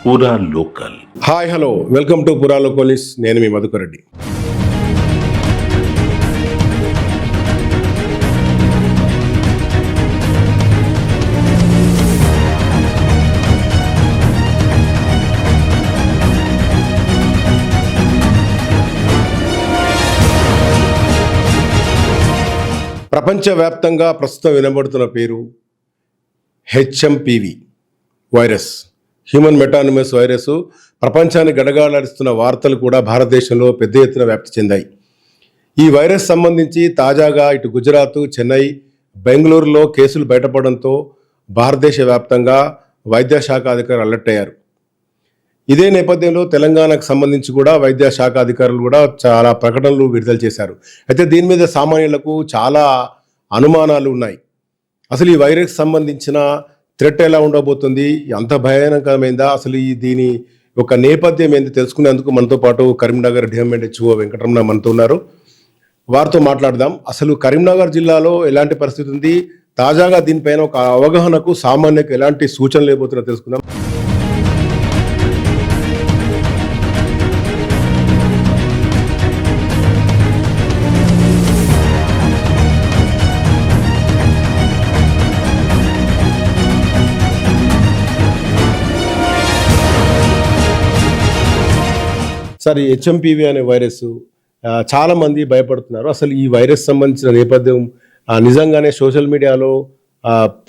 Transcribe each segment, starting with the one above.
పూరా local. Hi hello welcome to పూరా local. నేను మీ మధుకర్ రెడ్డి. ప్రపంచవ్యాప్తంగా ప్రస్తుతం వినబడుతున్న పేరు హెచ్ఎంపివి వైరస్, హ్యూమన్ మెటానిమస్ వైరస్. ప్రపంచాన్ని గడగాలాడిస్తున్న వార్తలు కూడా భారతదేశంలో పెద్ద ఎత్తున వ్యాప్తి చెందాయి. ఈ వైరస్ సంబంధించి తాజాగా ఇటు గుజరాత్, చెన్నై, బెంగళూరులో కేసులు బయటపడడంతో భారతదేశ వ్యాప్తంగా వైద్య శాఖ అధికారులు అలర్ట్ అయ్యారు. ఇదే నేపథ్యంలో తెలంగాణకు సంబంధించి కూడా వైద్య శాఖ అధికారులు కూడా చాలా ప్రకటనలు విడుదల చేశారు. అయితే దీని మీద సామాన్యులకు చాలా అనుమానాలు ఉన్నాయి. అసలు ఈ వైరస్ సంబంధించిన థ్రెట్ ఎలా ఉండబోతుంది, ఎంత భయానకమైందా, అసలు దీని ఒక నేపథ్యం ఏంది తెలుసుకునేందుకు మనతో పాటు కరీంనగర్ డిఎంఎండ్హెచ్ఓ వెంకటరమణ మనతో ఉన్నారు. వారితో మాట్లాడదాం. అసలు కరీంనగర్ జిల్లాలో ఎలాంటి పరిస్థితి ఉంది, తాజాగా దీనిపైన ఒక అవగాహనకు సామాన్యకు ఎలాంటి సూచనలు లేబోతున్నా తెలుసుకుందాం. సార్, ఈ హెచ్ఎంపివి అనే వైరస్ చాలా మంది భయపడుతున్నారు. అసలు ఈ వైరస్ సంబంధించిన నేపథ్యం నిజంగానే సోషల్ మీడియాలో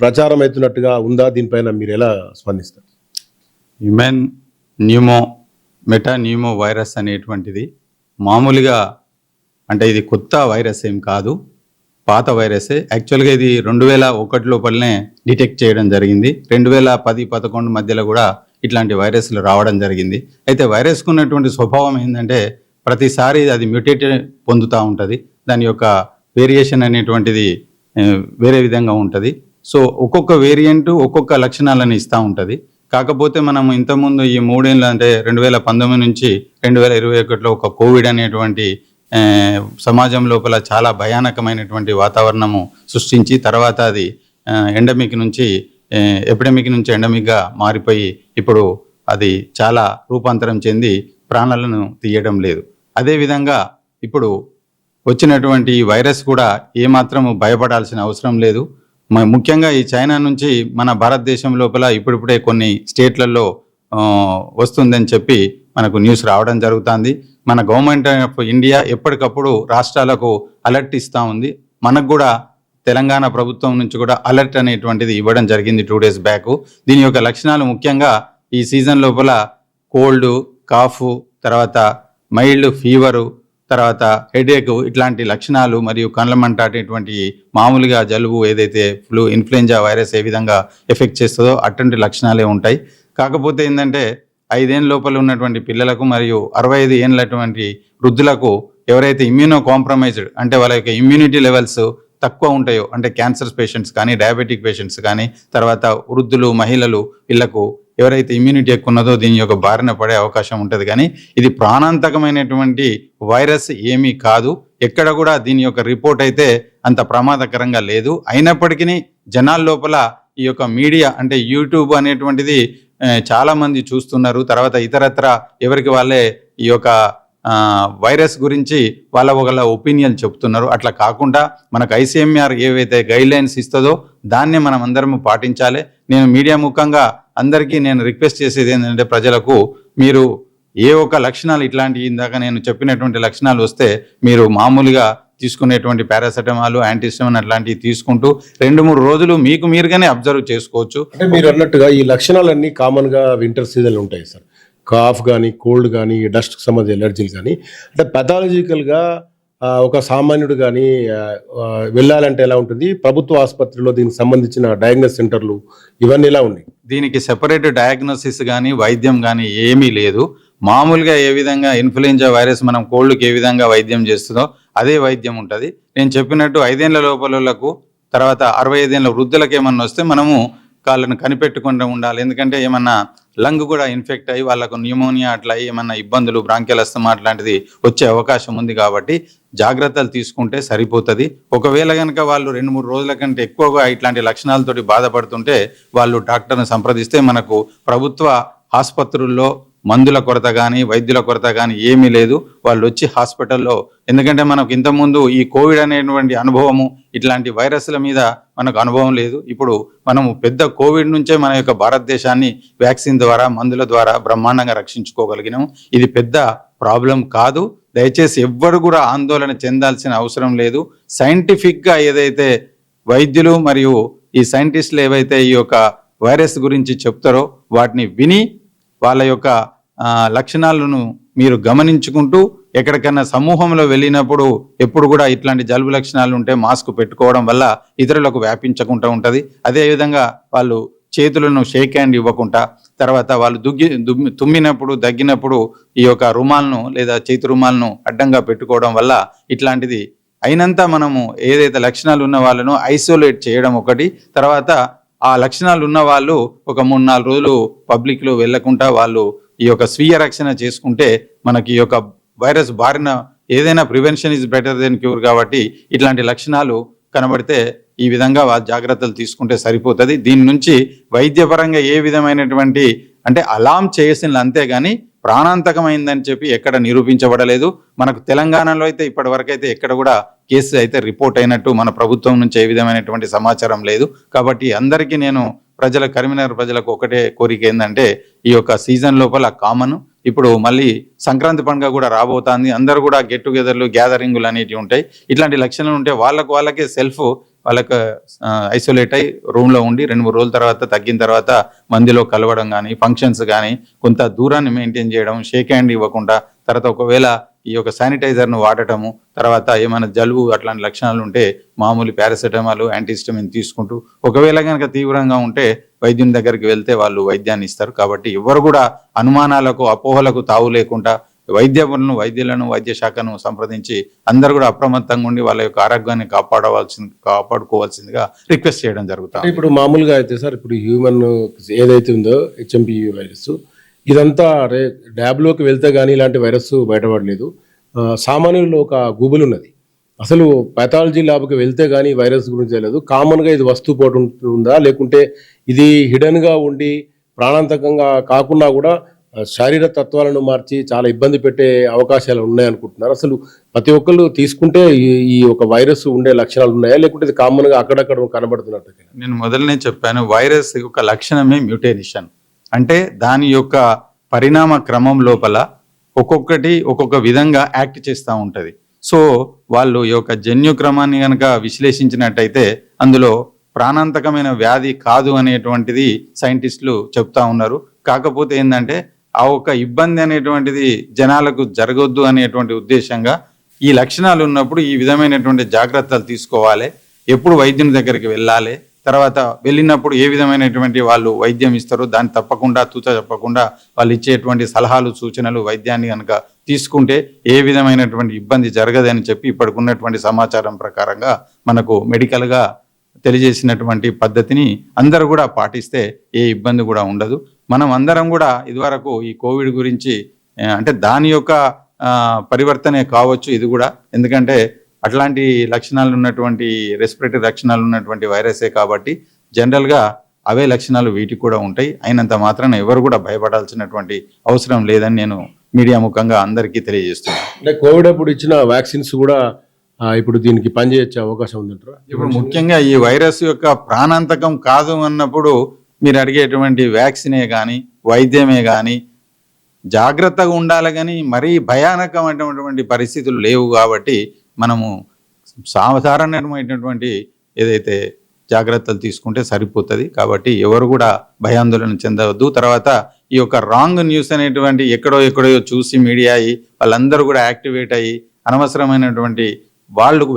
ప్రచారం అవుతున్నట్టుగా ఉందా? దీనిపైన మీరు ఎలా స్పందిస్తారు? హ్యూమన్ మెటాన్యూమో వైరస్ అనేటువంటిది మామూలుగా అంటే ఇది కొత్త వైరస్ ఏం కాదు, పాత వైరసే. యాక్చువల్గా ఇది 2001 లోపలనే డిటెక్ట్ చేయడం జరిగింది. 2010-11 మధ్యలో కూడా ఇట్లాంటి వైరస్లు రావడం జరిగింది. అయితే వైరస్కు ఉన్నటువంటి స్వభావం ఏంటంటే ప్రతిసారి అది మ్యూటేట్ పొందుతూ ఉంటుంది. దాని యొక్క వేరియేషన్ అనేటువంటిది వేరే విధంగా ఉంటుంది. సో ఒక్కొక్క వేరియంట్ ఒక్కొక్క లక్షణాలను ఇస్తూ ఉంటుంది. కాకపోతే మనం ఇంతకుముందు ఈ 3 ఏళ్ళు అంటే 2019 నుంచి 2021లో ఒక కోవిడ్ అనేటువంటి సమాజం లోపల చాలా భయానకమైనటువంటి వాతావరణము సృష్టించి తర్వాత అది ఎపిడమిక్ నుంచి ఎండమిక్గా మారిపోయి ఇప్పుడు అది చాలా రూపాంతరం చెంది ప్రాణాలను తీయడం లేదు. అదేవిధంగా ఇప్పుడు వచ్చినటువంటి ఈ వైరస్ కూడా ఏమాత్రము భయపడాల్సిన అవసరం లేదు. ముఖ్యంగా ఈ చైనా నుంచి మన భారతదేశం లోపల ఇప్పుడిప్పుడే కొన్ని స్టేట్లలో వస్తుందని చెప్పి మనకు న్యూస్ రావడం జరుగుతుంది. మన గవర్నమెంట్ ఆఫ్ ఇండియా ఎప్పటికప్పుడు రాష్ట్రాలకు అలర్ట్ ఇస్తూ ఉంది. మనకు కూడా తెలంగాణ ప్రభుత్వం నుంచి కూడా అలర్ట్ అనేటువంటిది ఇవ్వడం జరిగింది 2 days బ్యాక్. దీని యొక్క లక్షణాలు ముఖ్యంగా ఈ సీజన్ లోపల కోల్డ్, కాఫ్, తర్వాత మైల్డ్ ఫీవరు, తర్వాత హెడేక్ ఇట్లాంటి లక్షణాలు మరియు కండ్ల మంట అటువంటి మామూలుగా జలుబు ఏదైతే ఇన్ఫ్లుయెంజా వైరస్ ఏ విధంగా ఎఫెక్ట్ చేస్తుందో అటువంటి లక్షణాలే ఉంటాయి. కాకపోతే ఏంటంటే 5 ఏళ్ళ లోపల ఉన్నటువంటి పిల్లలకు మరియు 65 ఏళ్ళటువంటి వృద్ధులకు ఎవరైతే ఇమ్యూనో కాంప్రమైజ్డ్ అంటే వాళ్ళ యొక్క ఇమ్యూనిటీ లెవెల్స్ తక్కువ ఉంటాయో అంటే క్యాన్సర్ పేషెంట్స్ కానీ, డయాబెటిక్ పేషెంట్స్ కానీ, తర్వాత వృద్ధులు, మహిళలు, వీళ్ళకు ఎవరైతే ఇమ్యూనిటీ ఎక్కువ ఉన్నదో దీని యొక్క బారిన పడే అవకాశం ఉంటుంది. కానీ ఇది ప్రాణాంతకమైనటువంటి వైరస్ ఏమీ కాదు. ఎక్కడ కూడా దీని యొక్క రిపోర్ట్ అయితే అంత ప్రమాదకరంగా లేదు. అయినప్పటికీ జనాల లోపల ఈ యొక్క మీడియా అంటే యూట్యూబ్ అనేటువంటిది చాలా మంది చూస్తున్నారు. తర్వాత ఇతరత్ర ఎవరికి వాళ్ళే ఈ యొక్క వైరస్ గురించి వాళ్ళ ఒపీనియన్ చెప్తున్నారు. అట్లా కాకుండా మనకు ICMR ఏవైతే గైడ్లైన్స్ ఇస్తుందో దాన్నే మనం అందరం పాటించాలి. నేను మీడియా ముఖంగా అందరికీ నేను రిక్వెస్ట్ చేసేది ఏంటంటే ప్రజలకు మీరు ఏ ఒక్క లక్షణాలు ఇట్లాంటి ఇందాక నేను చెప్పినటువంటి లక్షణాలు వస్తే మీరు మామూలుగా తీసుకునేటువంటి పారాసెటమాల్, యాంటీస్టమిన్ అట్లాంటివి తీసుకుంటూ 2-3 రోజులు మీకు మీరుగానే అబ్జర్వ్ చేసుకోవచ్చు. అంటే మీరు అన్నట్టుగా ఈ లక్షణాలన్నీ కామన్గా వింటర్ సీజన్లో ఉంటాయి సార్. కాఫ్ కానీ, కోల్డ్ కానీ, డస్ట్కి సంబంధించిన ఎలర్జీలు కానీ, అంటే పెథాలజికల్గా ఒక సామాన్యుడు కానీ వెళ్ళాలంటే ఎలా ఉంటుంది? ప్రభుత్వ ఆసుపత్రిలో దీనికి సంబంధించిన డయాగ్నోస్ సెంటర్లు ఇవన్నీ ఎలా ఉన్నాయి? దీనికి సెపరేట్ డయాగ్నోసిస్ కానీ వైద్యం కానీ ఏమీ లేదు. మామూలుగా ఏ విధంగా ఇన్ఫ్లుయెంజా వైరస్ మనం కోల్డ్కి ఏ విధంగా వైద్యం చేస్తుందో అదే వైద్యం ఉంటుంది. నేను చెప్పినట్టు 5 ఏళ్ళ లోపలకు తర్వాత 65 ఏళ్ళ వృద్ధులకు ఏమన్నా వస్తే మనము వాళ్ళని కనిపెట్టుకుంటూ ఉండాలి. ఎందుకంటే ఏమన్నా లంగ్ కూడా ఇన్ఫెక్ట్ అయ్యి వాళ్ళకు న్యూమోనియా అట్లా ఏమన్నా ఇబ్బందులు, బ్రాంకియల్ అస్తమా అట్లాంటిది వచ్చే అవకాశం ఉంది. కాబట్టి జాగ్రత్తలు తీసుకుంటే సరిపోతుంది. ఒకవేళ కనుక వాళ్ళు 2-3 రోజుల కంటే ఎక్కువగా ఇట్లాంటి లక్షణాలతోటి బాధపడుతుంటే వాళ్ళు డాక్టర్ని సంప్రదిస్తే మనకు ప్రభుత్వ ఆసుపత్రుల్లో మందుల కొరత కానీ వైద్యుల కొరత కానీ ఏమీ లేదు. వాళ్ళు వచ్చి హాస్పిటల్లో, ఎందుకంటే మనకు ఇంతకుముందు ఈ కోవిడ్ అనేటువంటి అనుభవము, ఇట్లాంటి వైరస్ల మీద మనకు అనుభవం లేదు. ఇప్పుడు మనము పెద్ద కోవిడ్ నుంచే మన యొక్క భారతదేశాన్ని వ్యాక్సిన్ ద్వారా, మందుల ద్వారా బ్రహ్మాండంగా రక్షించుకోగలిగినాము. ఇది పెద్ద ప్రాబ్లం కాదు. దయచేసి ఎవ్వరు కూడా ఆందోళన చెందాల్సిన అవసరం లేదు. సైంటిఫిక్గా ఏదైతే వైద్యులు మరియు ఈ సైంటిస్టులు ఏవైతే ఈ యొక్క వైరస్ గురించి చెప్తారో వాటిని విని వాళ్ళ యొక్క లక్షణాలను మీరు గమనించుకుంటూ, ఎక్కడికైనా సమూహంలో వెళ్ళినప్పుడు ఎప్పుడు కూడా ఇట్లాంటి జలుబు లక్షణాలు ఉంటే మాస్క్ పెట్టుకోవడం వల్ల ఇతరులకు వ్యాపించకుండా ఉంటుంది. అదేవిధంగా వాళ్ళు చేతులను షేక్ హ్యాండ్ ఇవ్వకుండా, తర్వాత వాళ్ళు తుమ్మినప్పుడు దగ్గినప్పుడు ఈ యొక్క రుమాలను లేదా చేతి రుమాలను అడ్డంగా పెట్టుకోవడం వల్ల ఇట్లాంటిది అయినంత మనము ఏదైతే లక్షణాలు ఉన్న వాళ్ళను ఐసోలేట్ చేయడం ఒకటి. తర్వాత ఆ లక్షణాలు ఉన్న వాళ్ళు ఒక 3-4 రోజులు పబ్లిక్లో వెళ్ళకుండా వాళ్ళు ఈ యొక్క స్వీయ రక్షణ చేసుకుంటే మనకి ఈ యొక్క వైరస్ బారిన ఏదైనా prevention is better than cure. కాబట్టి ఇట్లాంటి లక్షణాలు కనబడితే ఈ విధంగా జాగ్రత్తలు తీసుకుంటే సరిపోతుంది. దీని నుంచి వైద్యపరంగా ఏ విధమైనటువంటి అంటే అలాం చేసిన అంతేగాని ప్రాణాంతకమైందని చెప్పి ఎక్కడ నిరూపించబడలేదు. మనకు తెలంగాణలో అయితే ఇప్పటి వరకు అయితే ఎక్కడ కూడా కేసు అయితే రిపోర్ట్ అయినట్టు మన ప్రభుత్వం నుంచి ఏ విధమైనటువంటి సమాచారం లేదు. కాబట్టి అందరికీ నేను కరీంనగర్ ప్రజలకు ఒకటే కోరిక ఏంటంటే, ఈ యొక్క సీజన్ లోపల కామన్ ఇప్పుడు మళ్ళీ సంక్రాంతి పండుగ కూడా రాబోతుంది. అందరూ కూడా గెట్ టుగెదర్లు, గ్యాదరింగులు అనేటివి ఉంటాయి. ఇట్లాంటి లక్షణాలు ఉంటే వాళ్ళకే వాళ్ళకి ఐసోలేట్ అయ్యి రూమ్లో ఉండి 2-3 రోజుల తర్వాత తగ్గిన తర్వాత మందిలో కలవడం కానీ, ఫంక్షన్స్ కానీ కొంత దూరాన్ని మెయింటైన్ చేయడం, షేక్ హ్యాండ్ ఇవ్వకుండా, తర్వాత ఒకవేళ ఈ యొక్క శానిటైజర్ను వాడటము, తర్వాత ఏమైనా జలుబు అట్లాంటి లక్షణాలు ఉంటే మామూలు పారాసెటమాల్, యాంటీహిస్టమిన్ తీసుకుంటూ, ఒకవేళ కనుక తీవ్రంగా ఉంటే వైద్యుని దగ్గరికి వెళ్తే వాళ్ళు వైద్యాన్ని ఇస్తారు. కాబట్టి ఎవరు కూడా అనుమానాలకు, అపోహలకు తావు లేకుండా వైద్యులను, వైద్య శాఖను సంప్రదించి అందరూ కూడా అప్రమత్తంగా ఉండి వాళ్ళ యొక్క ఆరోగ్యాన్ని కాపాడుకోవాల్సిందిగా రిక్వెస్ట్ చేయడం జరుగుతుంది. ఇప్పుడు మామూలుగా అయితే సార్, ఇప్పుడు హ్యూమన్ ఏదైతే ఉందో HMPV వైరస్, ఇదంతా ల్యాబ్లోకి వెళ్తే కానీ ఇలాంటి వైరస్ బయటపడలేదు. సామాన్యుల్లో ఒక గూగుల్ ఉన్నది, అసలు పాథాలజీ ల్యాబ్కి వెళ్తే కానీ వైరస్ గురించి తెలియదు. కామన్గా ఇది వస్తుపోటు ఉందా, లేకుంటే ఇది హిడన్గా ఉండి ప్రాణాంతకంగా కాకుండా కూడా శారీర తత్వాలను మార్చి చాలా ఇబ్బంది పెట్టే అవకాశాలు ఉన్నాయనుకుంటున్నారు? అసలు ప్రతి ఒక్కళ్ళు తీసుకుంటే ఈ ఒక వైరస్ ఉండే లక్షణాలు ఉన్నాయా, లేకుంటే ఇది కామన్గా అక్కడక్కడ కనబడుతున్నట్టు? నేను మొదలనే చెప్పాను, వైరస్ యొక్క లక్షణమే మ్యూటేషన్. అంటే దాని యొక్క పరిణామ క్రమం లోపల ఒక్కొక్కటి ఒక్కొక్క విధంగా యాక్ట్ చేస్తూ ఉంటుంది. సో వాళ్ళు ఈ యొక్క జన్యు క్రమాన్ని కనుక విశ్లేషించినట్టయితే అందులో ప్రాణాంతకమైన వ్యాధి కాదు అనేటువంటిది సైంటిస్టులు చెప్తా ఉన్నారు. కాకపోతే ఏంటంటే ఆ ఒక ఇబ్బంది అనేటువంటిది జనాలకు జరగొద్దు అనేటువంటి ఉద్దేశంగా ఈ లక్షణాలు ఉన్నప్పుడు ఈ విధమైనటువంటి జాగ్రత్తలు తీసుకోవాలి. ఎప్పుడు వైద్యుని దగ్గరికి వెళ్ళాలి, తర్వాత వెళ్ళినప్పుడు ఏ విధమైనటువంటి వాళ్ళు వైద్యం ఇస్తారో దాన్ని తప్పకుండా తప్పకుండా వాళ్ళు ఇచ్చేటువంటి సలహాలు, సూచనలు వైద్యాన్ని కనుక తీసుకుంటే ఏ విధమైనటువంటి ఇబ్బంది జరగదని చెప్పి ఇప్పటికున్నటువంటి సమాచారం ప్రకారంగా మనకు మెడికల్గా తెలియజేసినటువంటి పద్ధతిని అందరూ కూడా పాటిస్తే ఏ ఇబ్బంది కూడా ఉండదు. మనం అందరం కూడా ఇదివరకు ఈ కోవిడ్ గురించి అంటే దాని యొక్క పరివర్తనే కావచ్చు ఇది కూడా, ఎందుకంటే అట్లాంటి లక్షణాలు ఉన్నటువంటి రెస్పిరేటరీ లక్షణాలు ఉన్నటువంటి వైరసే కాబట్టి జనరల్గా అవే లక్షణాలు వీటికి కూడా ఉంటాయి. అయినంత మాత్రాన ఎవరు కూడా భయపడాల్సినటువంటి అవసరం లేదని నేను మీడియా ముఖంగా అందరికీ తెలియజేస్తున్నాను. అంటే కోవిడ్ అప్పుడు ఇచ్చిన వ్యాక్సిన్స్ కూడా ఇప్పుడు దీనికి పనిచేయచ్చే అవకాశం ఉందంటారా? ఇప్పుడు ముఖ్యంగా ఈ వైరస్ యొక్క ప్రాణాంతకం కాదు అన్నప్పుడు మీరు అడిగేటువంటి వ్యాక్సినే కానీ వైద్యమే కానీ జాగ్రత్తగా ఉండాలి, కానీ మరీ భయానకమైనటువంటి పరిస్థితులు లేవు. కాబట్టి మనము సాధారణమైనటువంటి ఏదైతే జాగ్రత్తలు తీసుకుంటే సరిపోతుంది. కాబట్టి ఎవరు కూడా భయాందోళన చెందవద్దు. తర్వాత ఈ యొక్క రాంగ్ న్యూస్ అనేటువంటి ఎక్కడో చూసి మీడియా వాళ్ళందరూ కూడా యాక్టివేట్ అయ్యి అనవసరమైనటువంటి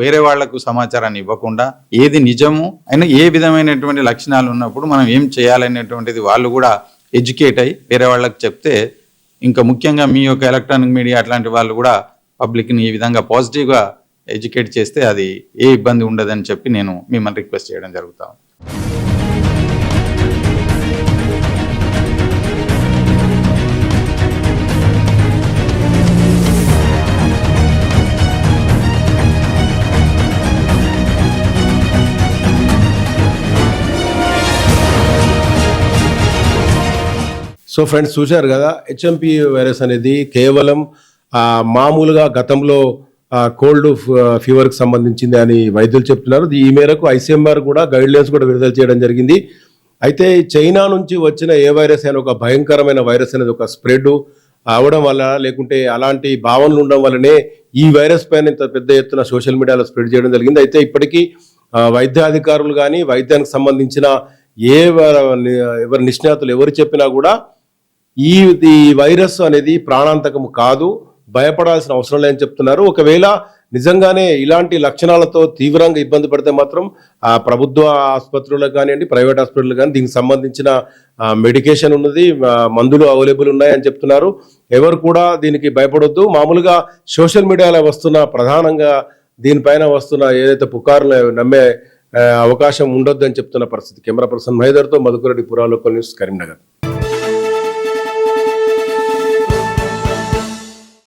వేరే వాళ్లకు సమాచారాన్ని ఇవ్వకుండా ఏది నిజము అయినా ఏ విధమైనటువంటి లక్షణాలు ఉన్నప్పుడు మనం ఏం చేయాలనేటువంటిది వాళ్ళు కూడా ఎడ్యుకేట్ అయ్యి వేరే వాళ్ళకి చెప్తే, ఇంకా ముఖ్యంగా మీ యొక్క ఎలక్ట్రానిక్ మీడియా అట్లాంటి వాళ్ళు కూడా పబ్లిక్ని ఈ విధంగా పాజిటివ్గా ఎడ్యుకేట్ చేస్తే అది ఏ ఇబ్బంది ఉండదని చెప్పి నేను మిమ్మల్ని రిక్వెస్ట్ చేయడం జరుగుతాను. సో ఫ్రెండ్స్ చూశారు కదా, హెచ్ఎంపి వైరస్ అనేది కేవలం మామూలుగా గతంలో కోల్డ్ ఫీవర్కి సంబంధించింది అని వైద్యులు చెప్తున్నారు. ఈ మేరకు ఐసీఎంఆర్ కూడా గైడ్లైన్స్ కూడా విడుదల చేయడం జరిగింది. అయితే చైనా నుంచి వచ్చిన ఏ వైరస్ అయినా ఒక భయంకరమైన వైరస్ అనేది ఒక స్ప్రెడ్ అవడం వల్ల, లేకుంటే అలాంటి భావనలు ఉండడం వల్లనే ఈ వైరస్ పైన ఇంత పెద్ద ఎత్తున సోషల్ మీడియాలో స్ప్రెడ్ చేయడం జరిగింది. అయితే ఇప్పటికీ వైద్యాధికారులు కానీ వైద్యానికి సంబంధించిన ఎవరి నిష్ణాతులు ఎవరు చెప్పినా కూడా ఈ వైరస్ అనేది ప్రాణాంతకము కాదు, భయపడాల్సిన అవసరం లేదని చెప్తున్నారు. ఒకవేళ నిజంగానే ఇలాంటి లక్షణాలతో తీవ్రంగా ఇబ్బంది పడితే మాత్రం ప్రభుత్వ ఆసుపత్రులకు కానివ్వండి, ప్రైవేట్ హాస్పిటల్ కానీ దీనికి సంబంధించిన మెడికేషన్ ఉన్నది, మందులు అవైలబుల్ ఉన్నాయని చెప్తున్నారు. ఎవరు కూడా దీనికి భయపడొద్దు. మామూలుగా సోషల్ మీడియాలో వస్తున్న ప్రధానంగా దీనిపైన వస్తున్న ఏదైతే పుకార్లు నమ్మే అవకాశం ఉండొద్దు అని చెప్తున్న పరిస్థితి. కెమెరా పర్సన్ మహేదర్తో మధుకరెడ్డి, పురా లోకల్ న్యూస్, కరీంనగర్.